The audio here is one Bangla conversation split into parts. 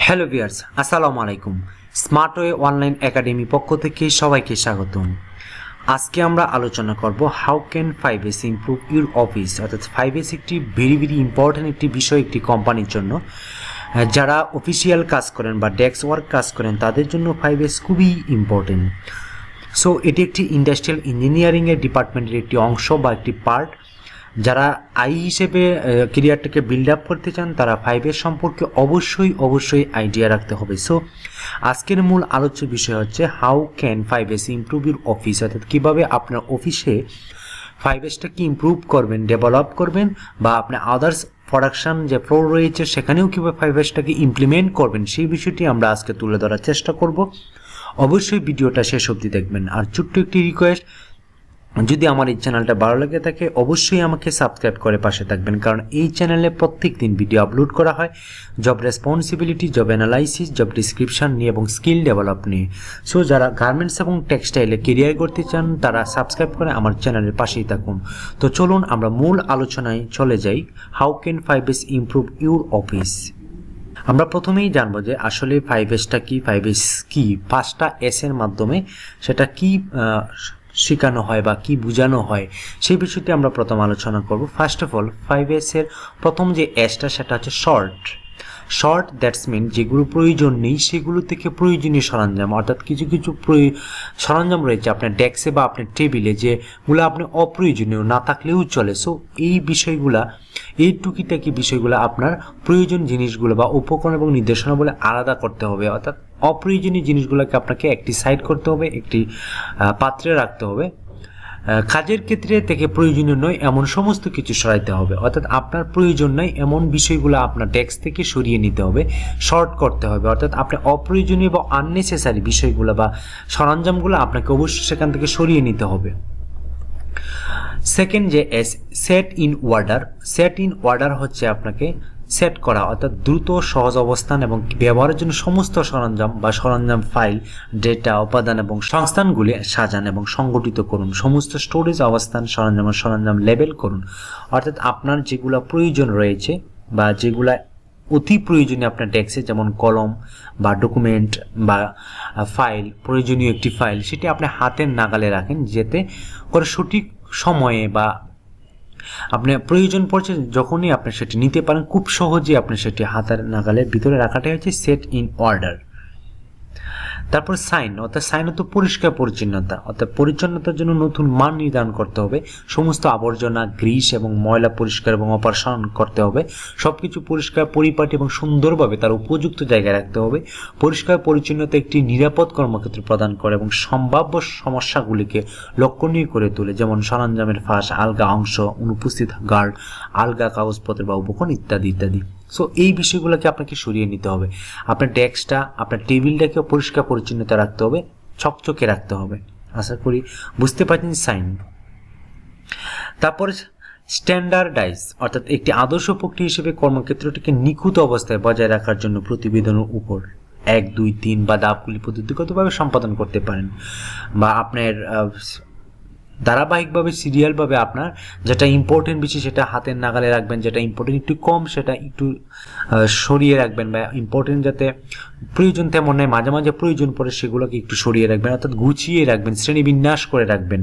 হ্যালো ভিউয়ার্স, আসসালামু আলাইকুম। স্মার্ট ওয়ে অনলাইন একাডেমি পক্ষ থেকে সবাইকে স্বাগতম। আজকে আমরা আলোচনা করব how can 5S improve your office. অর্থাৎ 5S একটি ভেরি ইম্পর্ট্যান্ট একটি বিষয় একটি কোম্পানির জন্য। যারা অফিসিয়াল কাজ করেন বা ডেস্ক ওয়ার্ক কাজ করেন তাদের জন্য 5S খুবই ইম্পর্টেন্ট। সো এটি একটি ইন্ডাস্ট্রিয়াল ইঞ্জিনিয়ারিংয়ের ডিপার্টমেন্টের একটি অংশ বা একটি পার্ট। যারা আই হিসেবে কেরিয়ারটাকে বিল্ড আপ করতে চান তারা 5S সম্পর্কে অবশ্যই আইডিয়া রাখতে হবে। সো আজকের মূল আলোচ্য বিষয় হচ্ছে how can 5S improve your office. অর্থাৎ কীভাবে আপনার অফিসে 5Sটাকে ইমপ্রুভ করবেন, ডেভেলপ করবেন, বা আপনার আদার্স প্রোডাকশন যে ফ্লোর রয়েছে সেখানেও কীভাবে 5Sটাকে ইমপ্লিমেন্ট করবেন সেই বিষয়টি আমরা আজকে তুলে ধরার চেষ্টা করব। অবশ্যই ভিডিওটা শেষ অবধি দেখবেন। আর ছোট্ট একটি রিকোয়েস্ট, যদি আমার এই চ্যানেলটা ভালো লাগে থাকে অবশ্যই আমাকে সাবস্ক্রাইব করে পাশে থাকবেন, কারণ এই চ্যানেলে প্রত্যেক দিন ভিডিও আপলোড করা হয় job responsibility, job analysis, job description নিয়ে এবং স্কিল ডেভেলপ নিয়ে। সো যারা গার্মেন্টস এবং টেক্সটাইলে কেরিয়ার করতে চান তারা সাবস্ক্রাইব করে আমার চ্যানেলের পাশেই থাকুন। তো চলুন আমরা মূল আলোচনায় চলে যাই। How can 5S improve your office. আমরা প্রথমেই জানবো যে আসলে 5Sটা কি, 5S কি, 5টা S এর মাধ্যমে সেটা কি শেখানো হয় বা কি বোঝানো হয় সেই বিষয়টি আমরা প্রথম আলোচনা করব। ফার্স্ট অফ অল 5S এর প্রথম যে এসটা সেটা হচ্ছে শর্ট। দ্যাটস মিন যেগুলো প্রয়োজন নেই সেগুলো থেকে প্রয়োজনীয় সরঞ্জাম, অর্থাৎ কিছু সরঞ্জাম রয়েছে আপনার ডেস্কে বা আপনার টেবিলে যেগুলো আপনি অপ্রয়োজনীয় না থাকলেও চলে। সো এই বিষয়গুলা, এই টুকিটাকি বিষয়গুলো আপনার প্রয়োজন জিনিসগুলো বা উপকরণ এবং নির্দেশনা বলে আলাদা করতে হবে। অর্থাৎ অপ্রয়োজনীয় জিনিসগুলোকে আপনাকে একটি সাইড করতে হবে, একটি পাত্রে রাখতে হবে। কাজের ক্ষেত্রে থেকে প্রয়োজনীয় নয় এমন সমস্ত কিছু সরাইতে হবে। অর্থাৎ আপনার প্রয়োজন নাই এমন বিষয়গুলো আপনার ডেস্ক থেকে সরিয়ে নিতে হবে, শর্ট করতে হবে। অর্থাৎ আপনার অপ্রয়োজনীয় বা আননেসেসারি বিষয়গুলো বা সরঞ্জামগুলো আপনাকে অবশ্যই সেখান থেকে সরিয়ে নিতে হবে। সেকেন্ড যে এস, সেট ইন অর্ডার হচ্ছে আপনাকে সেট করা, অর্থাৎ দ্রুত সহজ অবস্থান এবং ব্যবহারের জন্য সমস্ত সরঞ্জাম ফাইল, ডেটা, উপাদান এবং সংস্থানগুলি সাজান এবং সংগঠিত করুন। সমস্ত স্টোরেজ অবস্থান সরঞ্জাম লেবেল করুন। অর্থাৎ আপনার যেগুলো প্রয়োজন রয়েছে বা যেগুলা অতি প্রয়োজনীয় আপনার ডেস্কে, যেমন কলম বা ডকুমেন্ট বা ফাইল, প্রয়োজনীয় একটি ফাইল, সেটি আপনি হাতের নাগালে রাখেন যাতে করে সঠিক সময়ে বা আপনার প্রয়োজন পড়ছে যখনই আপনি সেটি নিতে পারেন, খুব সহজে আপনি সেটি হাতের নাগালের ভিতরে রাখাটাই হচ্ছে সেট ইন অর্ডার। তারপর সাইন অর্থ পরিষ্কার পরিচ্ছন্নতা, অর্থাৎ পরিচ্ছন্নতার জন্য নতুন মান নির্ধারণ করতে হবে। সমস্ত আবর্জনা, গ্রিস এবং ময়লা পরিষ্কার এবং অপসারণ করতে হবে। সবকিছু পরিষ্কার, পরিপাটি এবং সুন্দরভাবে তার উপযুক্ত জায়গায় রাখতে হবে। পরিষ্কার পরিচ্ছন্নতা একটি নিরাপদ কর্মক্ষেত্র প্রদান করে এবং সম্ভাব্য সমস্যাগুলিকে লক্ষণীয় করে তোলে, যেমন সরঞ্জামের ফাঁস, আলগা অংশ, অনুপস্থিত গার্ড, আলগা কাগজপত্র বা উপকরণ ইত্যাদি। সো এই বিষয়গুলোকে আপনাকে সরিয়ে নিতে হবে। আপনার ডেস্কটা, আপনার টেবিলটাকে পরিষ্কার পরিচ্ছন্নতা রাখতে হবে, চকচকে রাখতে হবে। আশা করি বুঝতে পারছেন সাইন। তারপর স্ট্যান্ডার্ডাইজ, অর্থাৎ একটি আদর্শ প্রক্রিয়া হিসেবে কর্মক্ষেত্রটিকে নিখুঁত অবস্থায় বজায় রাখার জন্য প্রতিবেদনের উপর 1, 2, 3 বা ধাপগুলি পদ্ধতিগতভাবে সম্পাদন করতে পারেন, বা আপনার ধারাবাহিকভাবে সিরিয়ালভাবে আপনার যেটা ইম্পর্টেন্ট বিষয় সেটা হাতের নাগালে রাখবেন, যেটা ইম্পর্টেন্ট একটু কম সেটা একটু সরিয়ে রাখবেন, বা ইম্পর্টেন্ট যাতে প্রয়োজন তেমন নয় মাঝে মাঝে প্রয়োজন পড়ে সেগুলোকে একটু সরিয়ে রাখবেন, অর্থাৎ গুছিয়ে রাখবেন, শ্রেণীবিন্যাস করে রাখবেন।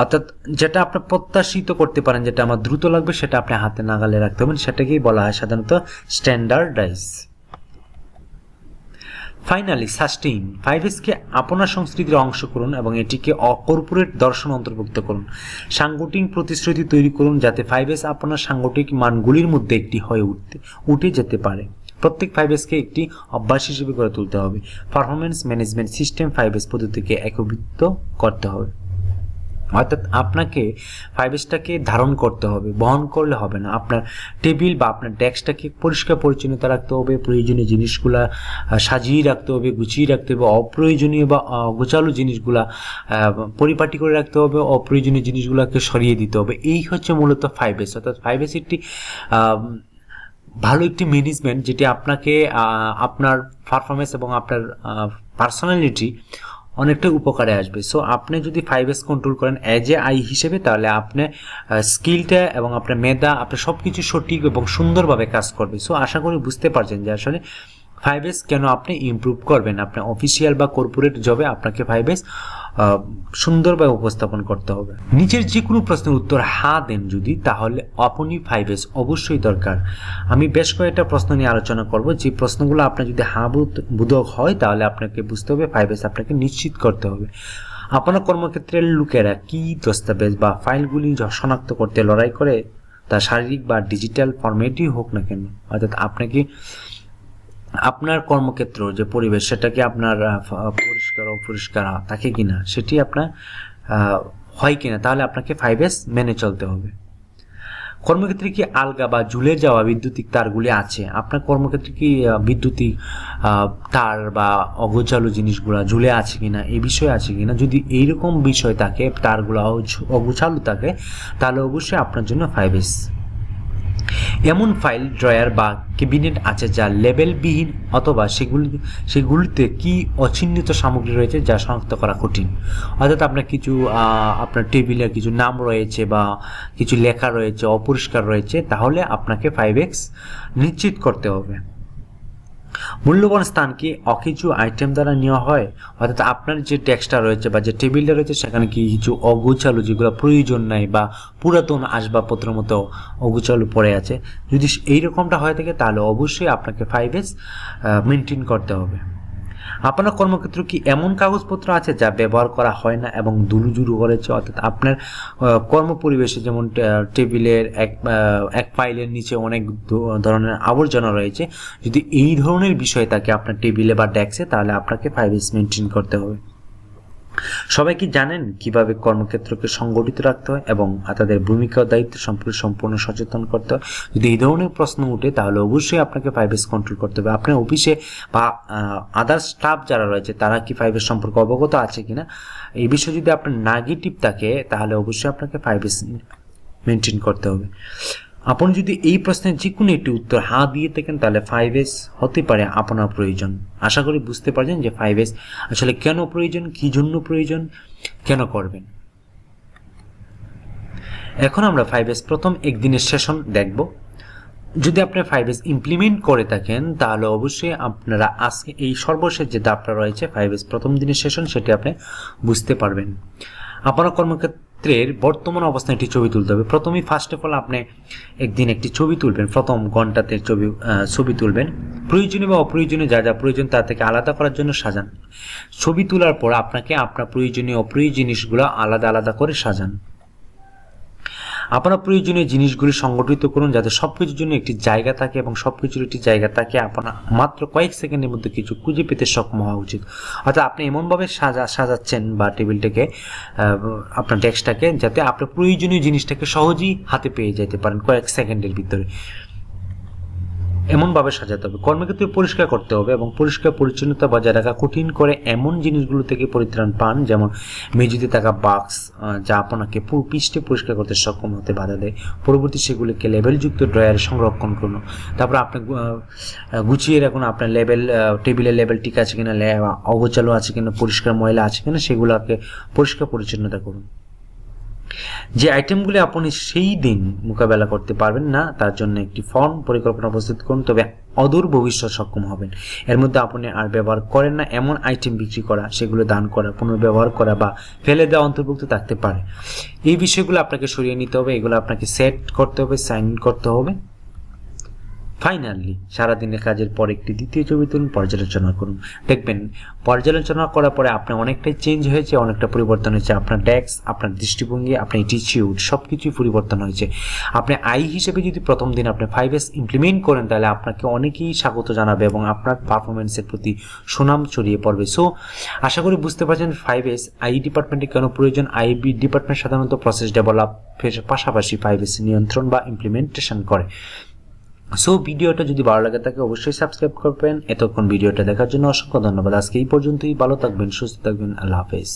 অর্থাৎ যেটা আপনি প্রত্যাশিত করতে পারেন, যেটা আমার দ্রুত লাগবে সেটা আপনি হাতে নাগালে রাখতে হবেন, সেটাকেই বলা হয় সাধারণত স্ট্যান্ডার্ডাইজ। ফাইনালি সাস্টেইন, 5Sকে আপনার সংস্কৃতির অংশ করুন এবং এটিকে কর্পোরেট দর্শন অন্তর্ভুক্ত করুন। সাংগঠনিক প্রতিশ্রুতি তৈরি করুন যাতে 5S আপনার সাংগঠনিক মানগুলির মধ্যে একটি হয়ে উঠে যেতে পারে। প্রত্যেক 5Sকে একটি অভ্যাস হিসেবে গড়ে তুলতে হবে। পারফরমেন্স ম্যানেজমেন্ট সিস্টেম 5S পদ্ধতিকে একীভূত করতে হবে। অর্থাৎ আপনাকে 5Sটাকে ধারণ করতে হবে, বহন করলে হবে না। আপনার টেবিল বা আপনার ডেস্কটাকে পরিষ্কার পরিচ্ছন্নতা রাখতে হবে, প্রয়োজনীয় জিনিসগুলা সাজিয়ে রাখতে হবে, গুছিয়ে রাখতে হবে, অপ্রয়োজনীয় বা গোছালো জিনিসগুলা পরিপাটি করে রাখতে হবে, অপ্রয়োজনীয় জিনিসগুলোকে সরিয়ে দিতে হবে। এই হচ্ছে মূলত 5S। অর্থাৎ 5S একটি ভালো একটি ম্যানেজমেন্ট যেটি আপনাকে আপনার পারফরমেন্স এবং আপনার পার্সোনালিটি অনেকটা উপকারে আসবে। সো আপনি যদি 5S কন্ট্রোল করেন অ্যাজ এ আই হিসেবে, তাহলে আপনি স্কিলটা এবং আপনার মেধা আপনার সব কিছু সঠিক এবং সুন্দরভাবে কাজ করবে। সো আশা করি বুঝতে পারছেন যে আসলে 5S কেন আপনি ইমপ্রুভ করবেন। আপনার অফিসিয়াল বা কর্পোরেট জবে আপনাকে 5S সুন্দরভাবে উপস্থাপন করতে হবে। নিচের যে কোনো প্রশ্নের উত্তর হ্যাঁ দেন যদি, তাহলে আপনি 5S অবশ্যই দরকার। আমি বেশ কয়েকটা প্রশ্ন নিয়ে আলোচনা করব, যে প্রশ্নগুলো আপনার যদি হ্যাঁ বোধক হয় তাহলে আপনাকে বুঝতে হবে 5S আপনাকে নিশ্চিত করতে হবে। আপনার কর্মক্ষেত্রের লোকেরা কি দস্তাবেজ বা ফাইলগুলি শনাক্ত করতে লড়াই করে, তা শারীরিক বা ডিজিটাল ফরম্যাটই হোক না কেন, অর্থাৎ আপনাকে আপনার কর্মক্ষেত্র যে পরিবেশ সেটাকে আপনার পরিষ্কার অপরিষ্কার থাকে কিনা, সেটি আপনার হয় কিনা, তাহলে আপনাকে 5S মেনে চলতে হবে। কর্মক্ষেত্রে কি আলগা বা ঝুলে যাওয়া বৈদ্যুতিক তারগুলি আছে? আপনার কর্মক্ষেত্রে কি বৈদ্যুতিক তার বা অগোছালো জিনিসগুলো ঝুলে আছে কিনা, এই বিষয় আছে কিনা? যদি এইরকম বিষয় থাকে, তারগুলো অগোছালো থাকে, তাহলে অবশ্যই আপনার জন্য 5S। এমন ফাইল ড্রয়ার বা ক্যাবিনেট আছে যা লেবেলবিহীন, অথবা সেগুলিতে কি অচিহ্নিত সামগ্রী রয়েছে যা শনাক্ত করা কঠিন। অর্থাৎ আপনার কিছু আপনার টেবিলে কিছু নাম রয়েছে বা কিছু লেখা রয়েছে অপরিষ্কার রয়েছে, তাহলে আপনাকে 5X নিশ্চিত করতে হবে। মূল্যবান স্থান কি অকিছু আইটেম দ্বারা নেওয়া হয়? অর্থাৎ আপনার যে ডেস্কটা রয়েছে বা যে টেবিলটা রয়েছে সেখানে কি কিছু অগোছালো যেগুলো প্রয়োজন নাই বা পুরাতন আসবাবপত্রের মতো অগোছালো পড়ে আছে, যদি এইরকমটা হয়ে থাকে তাহলে অবশ্যই আপনাকে 5S মেনটেন করতে হবে। আপনার কর্মক্ষেত্রে কি এমন কাগজপত্র আছে যা ব্যবহার করা হয় না এবং দুলুজুরু করেছে? অর্থাৎ আপনার কর্ম পরিবেশে যেমন টেবিলের এক ফাইলের নিচে অনেক ধরনের আবর্জনা রয়েছে, যদি এই ধরনের বিষয় থাকে আপনার টেবিলে বা ডেস্কে, তাহলে আপনাকে 5S মেনটেন করতে হবে। সবাই কি জানেন কিভাবে কর্মক্ষেত্রকে সংগঠিত রাখতে হয় এবং তাদের ভূমিকা ও দায়িত্ব সম্পর্কে সম্পূর্ণ সচেতন করতে হয়? যদি এই ধরনের প্রশ্ন উঠে তাহলে অবশ্যই আপনাকে 5S কন্ট্রোল করতে হবে। আপনার অফিসে বা আদার স্টাফ যারা রয়েছে তারা কি 5S সম্পর্কে অবগত আছে কিনা, এই বিষয়ে যদি আপনার নেগেটিভ থাকে তাহলে অবশ্যই আপনাকে 5S মেনটেন করতে হবে। আপনি যদি এই প্রশ্নের যে কোনো একটি উত্তর হ্যাঁ দিয়ে থাকেন তাহলে 5S হতে পারে আপনার প্রয়োজন। আশা করি বুঝতে পারছেন যে 5S আসলে কেন প্রয়োজন, কী জন্য প্রয়োজন, কেন করবেন। এখন আমরা 5S প্রথম একদিনের সেশন দেখব। যদি আপনি 5S ইমপ্লিমেন্ট করে থাকেন তাহলে অবশ্যই আপনারা আজকে এই সর্বশেষ যে ধাপটা রয়েছে 5S প্রথম দিনের সেশন, সেটি আপনি বুঝতে পারবেন। আপনার কর্মক্ষেত্রের বর্তমান অবস্থায় একটি ছবি তুলতে হবে। প্রথমেই ফার্স্ট অফ অল আপনি একদিন একটি ছবি তুলবেন, প্রথম ঘন্টাতে ছবি তুলবেন। প্রয়োজনীয় বা অপ্রয়োজনীয় যা যা প্রয়োজন তা থেকে আলাদা করার জন্য সাজান। ছবি তোলার পর আপনাকে আপনার প্রয়োজনীয় অপ্রয়োজনীয় জিনিসগুলো আলাদা আলাদা করে সাজান। আপনার প্রয়োজনীয় জিনিসগুলি সংগঠিত করুন যাতে সবকিছুর জন্য একটি জায়গা থাকে এবং সবকিছুর একটি জায়গা থাকে আপনার মাত্র কয়েক সেকেন্ডের মধ্যে কিছু খুঁজে পেতে সক্ষম হওয়া উচিত। অর্থাৎ আপনি এমনভাবে সাজাচ্ছেন বা টেবিলটাকে, আপনার ডেস্কটাকে, যাতে আপনার প্রয়োজনীয় জিনিসটাকে সহজেই হাতে পেয়ে যেতে পারেন কয়েক সেকেন্ডের ভিতরে। এমনভাবে সাজাতে হবে। কর্মক্ষেত্রে পরিষ্কার করতে হবে এবং পরিষ্কার পরিচ্ছন্নতা বজায় রাখা কঠিন করে এমন জিনিসগুলো থেকে পরিত্রাণ পান, যেমন মেঝেতে থাকা বাক্স যা আপনাকে পুরো পৃষ্ঠে পরিষ্কার করতে সক্ষম হতে বাধা দেয়। পরবর্তী সেগুলিকে লেবেলযুক্ত ড্রয়ারে সংরক্ষণ করুন। তারপর আপনি গুছিয়ে রাখুন আপনার টেবিলের লেবেল ঠিক আছে কিনা, অগোছালো আছে কিনা, পরিষ্কার ময়লা আছে কিনা, সেগুলোকে পরিষ্কার পরিচ্ছন্নতা করুন। যে আইটেমগুলি আপনি সেই দিন মোকাবেলা করতে পারবেন না তার জন্য একটি ফর্ম পরিকল্পনা প্রস্তুত করুন, তবে অদূর ভবিষ্যৎ সক্ষম হবেন। এর মধ্যে আপনি আর ব্যবহার করেন না এমন আইটেম বিক্রি করা, সেগুলো দান করা, পুনর্ব্যবহার করা বা ফেলে দেওয়া অন্তর্ভুক্ত থাকতে পারে। এই বিষয়গুলো আপনাকে সরিয়ে নিতে হবে, এগুলো আপনাকে সেট করতে হবে, সাইন করতে হবে। ফাইনালি সারাদিনের কাজের পর একটি দ্বিতীয় ছবি তুলুন, পর্যালোচনা করুন। দেখবেন পর্যালোচনা করার পরে আপনার অনেকটাই চেঞ্জ হয়েছে, অনেকটা পরিবর্তন হয়েছে। আপনার ডেস্ক, আপনার দৃষ্টিভঙ্গি, আপনার অ্যাটিটিউড সব কিছুই পরিবর্তন হয়েছে। আপনি আই হিসেবে যদি প্রথম দিন আপনি 5S ইমপ্লিমেন্ট করেন তাহলে আপনাকে অনেকেই স্বাগত জানাবে এবং আপনার পারফরমেন্সের প্রতি সুনাম ছড়িয়ে পড়বে। সো আশা করি বুঝতে পারছেন 5S আই ডিপার্টমেন্টে কেন প্রয়োজন। আইবি ডিপার্টমেন্ট সাধারণত প্রসেস ডেভেলপের পাশাপাশি 5S নিয়ন্ত্রণ বা ইমপ্লিমেন্টেশন করে। সো ভিডিওটা যদি ভালো লাগে থাকে অবশ্যই সাবস্ক্রাইব করবেন। এতক্ষণ ভিডিওটা দেখার জন্য অসংখ্য ধন্যবাদ। আজকে এই পর্যন্তই। ভালো থাকবেন, সুস্থ থাকবেন। আল্লাহ হাফেজ।